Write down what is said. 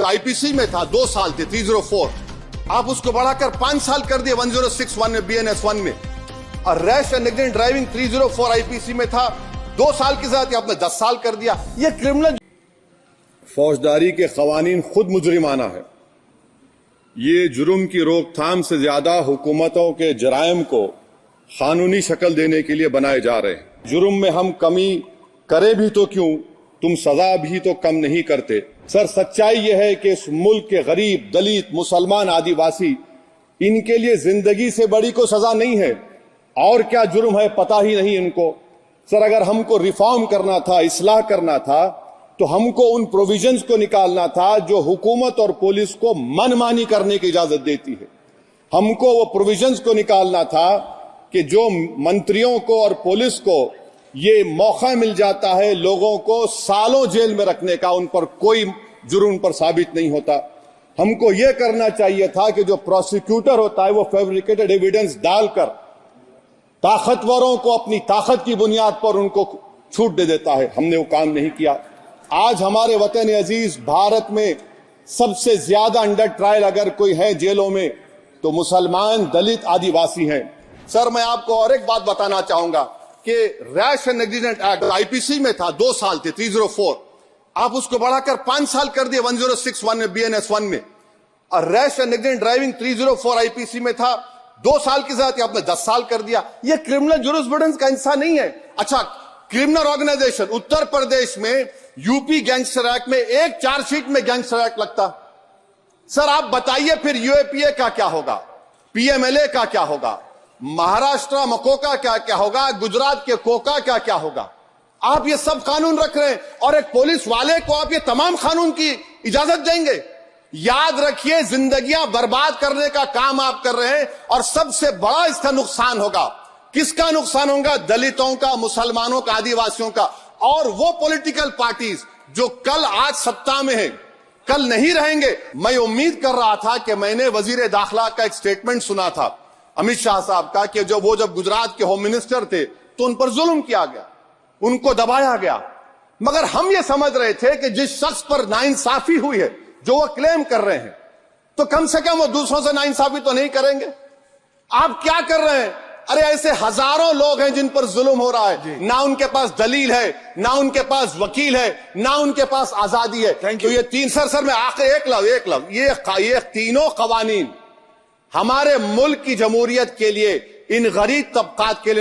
IPC में था 2 साल थे 304, आप उसको बढ़ाकर 5 साल कर दिए 1061 में BNS1 में। और rash and negligent driving 304 IPC में था 2 साल की सजा थी, आपने 10 साल कर दिया। ये क्रिमिनल फौजदारी के कवानीन खुद मुजरिमाना है। ये जुर्म की रोकथाम से ज्यादा हुकूमतों के जराइम को कानूनी शक्ल देने के लिए बनाए जा रहे हैं। जुर्म में हम कमी करें भी तो क्यों, तुम सजा भी तो कम नहीं करते। सर, सच्चाई यह है कि इस मुल्क के गरीब, दलित, मुसलमान, आदिवासी, इनके लिए जिंदगी से बड़ी को सजा नहीं है। और क्या जुर्म है पता ही नहीं इनको। सर, अगर हमको रिफॉर्म करना था, इस्लाह करना था, तो हमको उन प्रोविजंस को निकालना था जो हुकूमत और पुलिस को मनमानी करने की इजाजत देती है। हमको वो प्रोविजंस को निकालना था कि जो मंत्रियों को और पुलिस को ये मौका मिल जाता है लोगों को सालों जेल में रखने का, उन पर कोई जुर्म पर साबित नहीं होता। हमको ये करना चाहिए था कि जो प्रोसिक्यूटर होता है वो फैब्रिकेटेड एविडेंस डालकर ताकतवरों को अपनी ताकत की बुनियाद पर उनको छूट दे देता है। हमने वो काम नहीं किया। आज हमारे वतन अजीज भारत में सबसे ज्यादा अंडर ट्रायल अगर कोई है जेलों में तो मुसलमान, दलित, आदिवासी हैं। सर, मैं आपको और एक बात बताना चाहूंगा कि rash and negligent act IPC में था 2 साल थे 304, आप उसको बढ़ाकर 5 साल कर दिए 1061 में BNS1 में। और rash and negligent driving 304 IPC में था 2 साल की सजा थी, आपने 10 साल कर दिया। यह क्रिमिनल जुरिस्प्रूडेंस का हिस्सा नहीं है। अच्छा, क्रिमिनल ऑर्गेनाइजेशन उत्तर प्रदेश में यूपी गैंगस्टर एक्ट में एक चार्जशीट में गैंगस्टर एक्ट लगता। सर, आप बताइए फिर यूएपीए का क्या होगा, पीएमएलए का क्या होगा, महाराष्ट्र मकोका क्या क्या होगा, गुजरात के कोका क्या क्या होगा। आप ये सब कानून रख रहे हैं और एक पुलिस वाले को आप ये तमाम कानून की इजाजत देंगे। याद रखिए, जिंदगियां बर्बाद करने का काम आप कर रहे हैं और सबसे बड़ा इसका नुकसान होगा। किसका नुकसान होगा? दलितों का, मुसलमानों का, आदिवासियों का। और वो पॉलिटिकल पार्टीज जो कल आज सत्ता में है, कल नहीं रहेंगे। मैं उम्मीद कर रहा था कि मैंने वजीर दाखिला का एक स्टेटमेंट सुना था अमित शाह साहब का कि जब गुजरात के होम मिनिस्टर थे तो उन पर जुल्म किया गया, उनको दबाया गया। मगर हम ये समझ रहे थे कि जिस शख्स पर नाइंसाफी हुई है, जो वो क्लेम कर रहे हैं, तो कम से कम वो दूसरों से नाइंसाफी तो नहीं करेंगे। आप क्या कर रहे हैं? अरे, ऐसे हजारों लोग हैं जिन पर जुल्म हो रहा है, ना उनके पास दलील है, ना उनके पास वकील है, ना उनके पास आजादी है। तो ये तीन सर मैं आखिर एक लव ये तीनों कवानीन हमारे मुल्क की जमहूरियत के लिए, इन गरीब तबकात के लिए